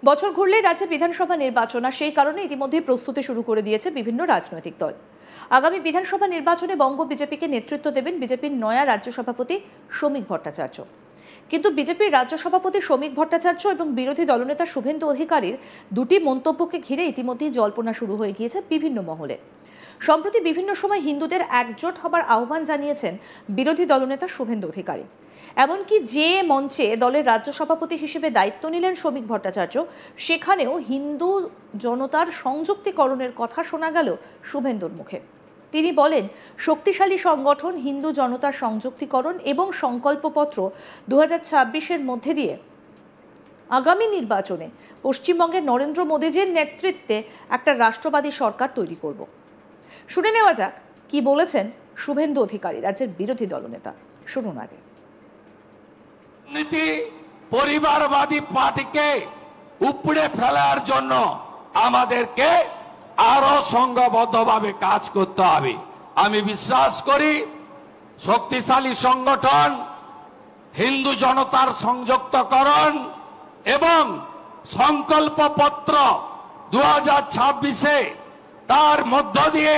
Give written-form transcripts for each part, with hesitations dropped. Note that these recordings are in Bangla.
বছর ঘুরলেই রাজ্যে বিধানসভা নির্বাচন, আর সেই কারণে ইতিমধ্যে প্রস্তুতি শুরু করে দিয়েছে বিভিন্ন রাজনৈতিক দল। আগামী বিধানসভা নির্বাচনে বঙ্গ বিজেপিকে নেতৃত্ব দেবেন বিজেপির নয়া রাজ্য সভাপতি শ্রমিক ভট্টাচার্য। কিন্তু বিজেপির রাজ্য সভাপতি শ্রমিক ভট্টাচার্য এবং বিরোধী দলনেতা শুভেন্দু অধিকারীর দুটি মন্তব্যকে ঘিরে ইতিমধ্যেই জল্পনা শুরু হয়ে গিয়েছে বিভিন্ন মহলে। সম্প্রতি বিভিন্ন সময় হিন্দুদের একজোট হবার আহ্বান জানিয়েছেন বিরোধী দলনেতা শুভেন্দু অধিকারী। এমনকি যে মঞ্চে দলের রাজ্য সভাপতি হিসেবে দায়িত্ব নিলেন শ্রমিক ভট্টাচার্য, সেখানেও হিন্দু জনতার সংযুক্তিকরণের কথা শোনা গেল শুভেন্দুর মুখে। তিনি বলেন, শক্তিশালী সংগঠন হিন্দু জনতার সংযুক্তিকরণ এবং সংকল্পপত্র 2026-এর মধ্যে দিয়ে আগামী নির্বাচনে পশ্চিমবঙ্গের নরেন্দ্র মোদীজির নেতৃত্বে একটা রাষ্ট্রবাদী সরকার তৈরি করব। শুনে নেওয়া যাক কি বলেছেন শুভেন্দু অধিকারী, রাজ্যের বিরোধী দলনেতা। শুনুন আগে। নীতি পরিবারবাদী পার্টিকে উপড়ে ফেলার জন্য আমাদেরকে আরো সংঘবদ্ধভাবে কাজ করতে হবে। আমি বিশ্বাস করি শক্তিশালী সংগঠন, হিন্দু জনতার সংযুক্তকরণ এবং সংকল্পপত্র 2026-এ তার মধ্য দিয়ে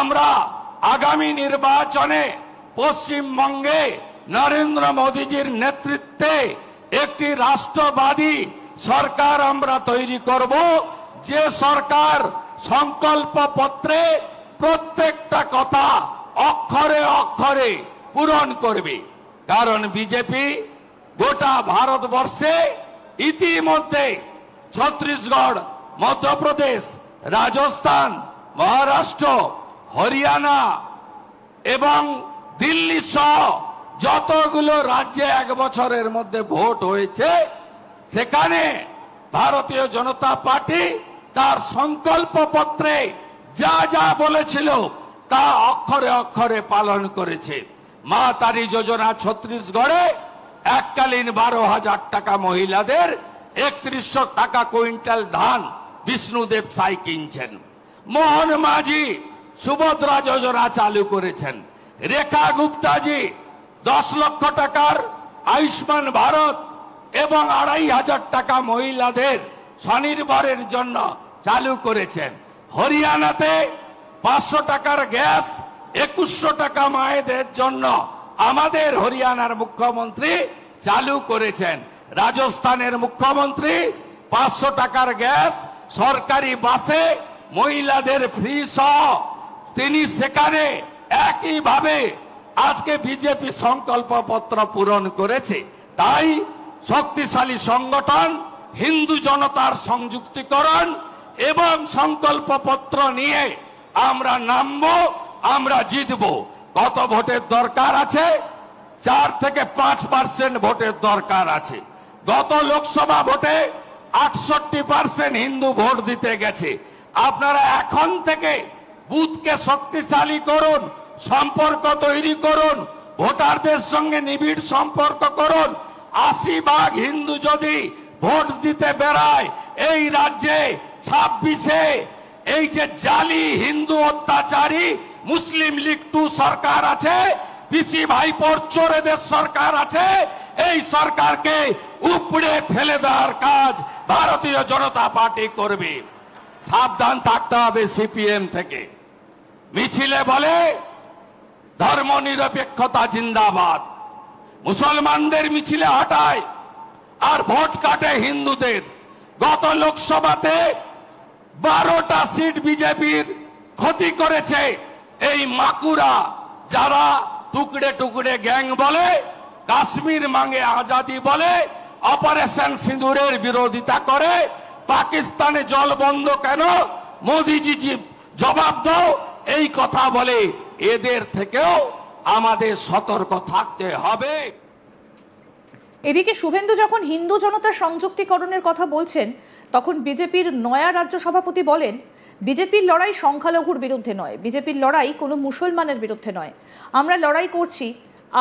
আমরা আগামী নির্বাচনে পশ্চিমবঙ্গে নরেন্দ্র মোদীজির নেতৃত্বে একটি রাষ্ট্রবাদী সরকার আমরা তৈরি করব, যে সরকার সংকল্পপত্রে প্রত্যেকটা কথা অক্ষরে অক্ষরে পূরণ করবে। কারণ বিজেপি গোটা ভারতবর্ষে ইতিমধ্যে ছত্তিশগড়, মধ্যপ্রদেশ, রাজস্থান, মহারাষ্ট্র, হরিয়ানা এবং দিল্লি সহ যতগুলো রাজ্যে 1 বছরের মধ্যে ভোট হয়েছে, সেখানে ভারতীয় জনতা পার্টি তার সংকল্পপত্রে যা যা বলেছিল তা অক্ষরে অক্ষরে পালন করেছে। মা তারি যোজনা ছত্তিশগড়ে এককালীন 12,000 টাকা মহিলাদের 3100 টাকা কুইন্টাল ধান বিষ্ণুদেব সাই কিনছেন। মোহন মাঝি সুভদ্রা যোজনা চালু করেছেন। রেখা গুপ্তাজি 10 লক্ষ টাকার আয়ুষ্মান ভারত এবং 2,500 টাকা মহিলাদের স্বনির্ভরের জন্য চালু করেছেন। হরিয়ানাতে 500 টাকার গ্যাস, 2100 টাকা মায়েদের জন্য আমাদের হরিয়ানার মুখ্যমন্ত্রী চালু করেছেন। রাজস্থানের মুখ্যমন্ত্রী 500 টাকার গ্যাস সরকারি বাসে মহিলাদের ফ্রি সহ তিনি সেখানে একইভাবে আজকে বিজেপি সংকল্পপত্র পূরণ করেছে। তাই শক্তিশালী সংগঠন, হিন্দু জনতার সংযুক্তিকরণ এবং সংকল্পপত্র নিয়ে আমরা নামবো, আমরা জিতবো। কত ভোটের দরকার আছে? 4 থেকে 5% ভোটের দরকার আছে। গত লোকসভা ভোটে 68% হিন্দু ভোট দিতে গেছে। আপনারা এখন থেকে বুথকে শক্তিশালী করুন, সম্পর্ক তৈরি করুন, ভোটারদের সঙ্গে নিবিড় সম্পর্ক করুন। 80% হিন্দু যদি ভোট দিতে বেড়ায় এই রাজ্যে 26-এ এই যে জালি হিন্দু অত্যাচারী মুসলিম লীগ 2 সরকার আছে, পিসি ভাইপোর চোরেদের সরকার আছে, এই সরকারকে উপড়ে ফেলে দেওয়ার কাজ ভারতীয় জনতা পার্টি করবে। সাবধান থাকতে হবে সিপিএম থেকে। মিছিলে বলে ধর্মনিরপেক্ষতা জিন্দাবাদ, মুসলমানদের মিছিলে হটায় আর ভোট কাটে হিন্দুদের। গত লোকসভাতে 12টা সিট বিজেপির ক্ষতি করেছে এই মাকুরা, যারা টুকরে টুকরে গ্যাং বলে, কাশ্মীর মাঙ্গে আজাদি বলে, অপারেশন সিঁদুরের বিরোধিতা করে। পাকিস্তানে জল বন্ধ কেন, মোদিজি জবাব দাও, এই কথা বলে। এদের থেকেও আমাদের সতর্ক থাকতে হবে। এদিকে শুভেন্দু যখন হিন্দু জনতার সংযুক্তিকরণের কথা বলছেন, তখন বিজেপির নয়া রাজ্য সভাপতি বলেন, বিজেপির লড়াই সংখ্যালঘুর বিরুদ্ধে নয়, বিজেপির লড়াই কোনো মুসলমানের বিরুদ্ধে নয়, আমরা লড়াই করছি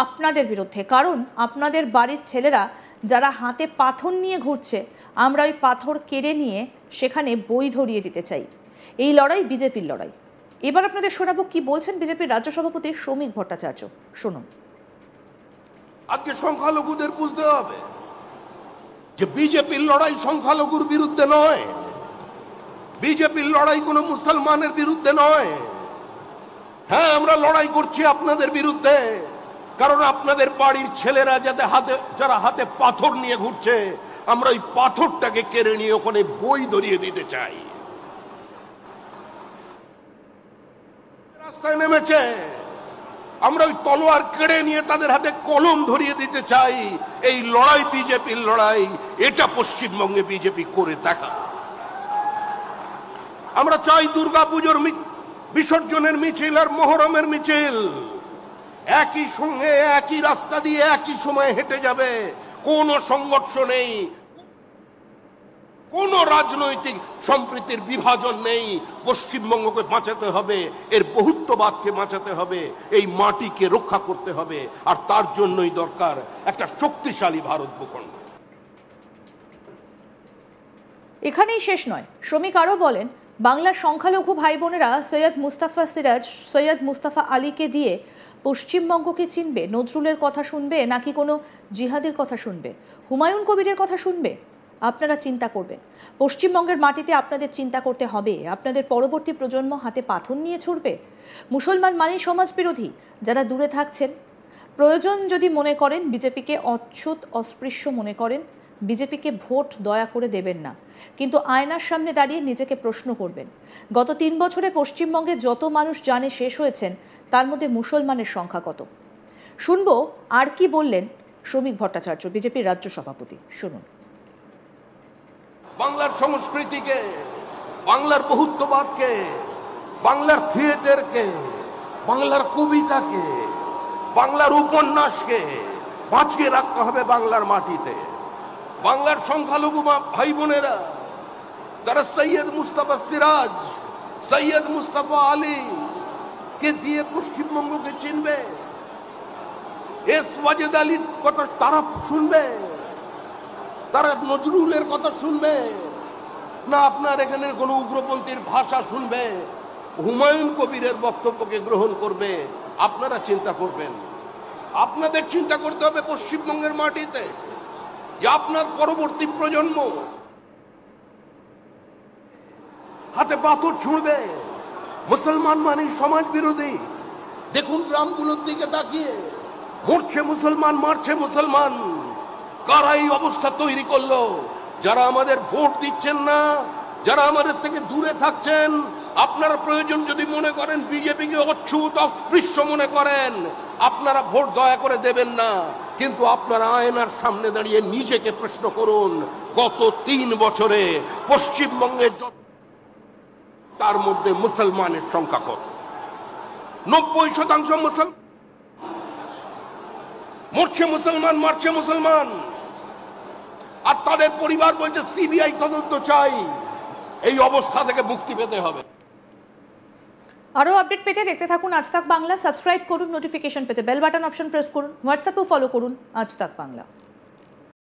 আপনাদের বিরুদ্ধে। কারণ আপনাদের বাড়ির ছেলেরা যারা হাতে পাথর নিয়ে ঘুরছে, আমরা ওই পাথর কেড়ে নিয়ে সেখানে বই ধরিয়ে দিতে চাই। এই লড়াই বিজেপির লড়াই। এবার আপনাদের শোনাবো কি বলছেন বিজেপির রাজ্য সভাপতি শ্রমিক ভট্টাচার্য। শুনুন। আজকে সংখ্যালঘুদের বুঝতে হবে যে বিজেপির লড়াই সংখ্যালঘুর বিরুদ্ধে নয়, বিজেপির লড়াই কোনো মুসলমানের বিরুদ্ধে নয়। হ্যাঁ, আমরা লড়াই করছি আপনাদের বিরুদ্ধে, কারণ আপনাদের বাড়ির ছেলেরা যারা হাতে পাথর নিয়ে ঘুরছে, আমরা ওই পাথরটাকে কেড়ে নিয়ে ওখানে বই ধরিয়ে দিতে চাই। রাস্তায় নেমেছে, আমরা ওই তলোয়ার কেড়ে নিয়ে তাদের হাতে কলম ধরিয়ে দিতে চাই। এই লড়াই বিজেপির লড়াই, এটা পশ্চিমবঙ্গে বিজেপি করে দেখা। আমরা চাই দুর্গাপুজোর বিসর্জনের মিছিল আর মহরমের মিছিল একই সঙ্গে একই রাস্তা দিয়ে একই সময় হেঁটে যাবে। কোনো সংঘর্ষ নেই, কোন রাজনৈতিক সম্প্রীতির বিভাজন নেই। পশ্চিমবঙ্গকে বাঁচাতে হবে, এর বহুত্ববাদকে বাঁচাতে হবে, এই মাটিকে রক্ষা করতে হবে, আর তার জন্যই দরকার একটা শক্তিশালী ভারত ভূখণ্ড। এখানেই শেষ নয়। শ্রমিক আরও বলেন, বাংলার সংখ্যালঘু ভাই বোনেরা সৈয়দ মুস্তাফা সিরাজ, সৈয়দ মুস্তাফা আলীকে দিয়ে পশ্চিমবঙ্গকে চিনবে? নজরুলের কথা শুনবে নাকি কোনো জিহাদের কথা শুনবে? হুমায়ুন কবিরের কথা শুনবে? আপনারা চিন্তা করবেন। পশ্চিমবঙ্গের মাটিতে আপনাদের চিন্তা করতে হবে। আপনাদের পরবর্তী প্রজন্ম হাতে পাথর নিয়ে ছুটবে? মুসলমান মানেই সমাজ বিরোধী। যারা দূরে থাকছেন, প্রয়োজন যদি মনে করেন, বিজেপিকে অচ্ছুত অস্পৃশ্য মনে করেন, বিজেপিকে ভোট দয়া করে দেবেন না, কিন্তু আয়নার সামনে দাঁড়িয়ে নিজেকে প্রশ্ন করবেন, গত 3 বছরে পশ্চিমবঙ্গে যত মানুষ জানে শেষ হয়েছেন, তার মধ্যে মুসলমানের সংখ্যা কত? শুনবো আর কি বললেন শ্রমিক ভট্টাচার্য, বিজেপির রাজ্য সভাপতি। শুনুন। বাংলার সংস্কৃতিকে, বাংলার বহুত্ববাদকে, বাংলার থিয়েটারকে, বাংলার কবিতাকে, বাংলার উপন্যাসকে বাঁচিয়ে রাখতে হবে বাংলার মাটিতে। বাংলার সংখ্যালঘু ভাই বোনেরা তারা সৈয়দ মুস্তাফা সিরাজ, সৈয়দ মুস্তাফা আলী কে দিয়ে পশ্চিমবঙ্গকে চিনবে? এস ওয়াজেদ আলীর কথা তারা শুনবে? তারা নজরুলের কথা শুনবে? না আপনার এখানে কোন উগ্রপন্থীর ভাষা শুনবে? হুমায়ুন কবিরের বক্তব্যকে গ্রহণ করবে? আপনারা চিন্তা করবেন। আপনাদের চিন্তা করতে হবে পশ্চিমবঙ্গের মাটিতে যে আপনার পরবর্তী প্রজন্ম হাতে পাথর ছুঁড়বে। মুসলমান মানে সমাজ বিরোধী। দেখুন গ্রামগুলোর দিকে তাকিয়ে, মরছে মুসলমান, মারছে মুসলমান। কারা এই অবস্থা তৈরি করলো? যারা আমাদের ভোট দিচ্ছেন না, যারা আমাদের থেকে দূরে থাকছেন। আপনারা প্রয়োজন যদি মনে করেন বিজেপিকে অচ্ছুত অস্পৃশ্য মনে করেন, আপনারা ভোট দয়া করে দেবেন না, কিন্তু আপনারা আয়নার সামনে দাঁড়িয়ে নিজেকে প্রশ্ন করুন, গত 3 বছরে পশ্চিমবঙ্গে তার মধ্যে মুসলমানের সংখ্যা কত? 90% মুসলমান। মরছে মুসলমান, মারছে মুসলমান, আর তাদের পরিবার বলছে সিবিআই তদন্ত চাই। এই অবস্থা থেকে মুক্তি পেতে হবে। আরও আপডেট পেতে দেখতে থাকুন আজ তাক বাংলা। সাবস্ক্রাইব করুন, নোটিফিকেশন পেতে বেল বাটন অপশন প্রেস করুন, হোয়াটসঅ্যাপেও ফলো করুন আজ তাক বাংলা।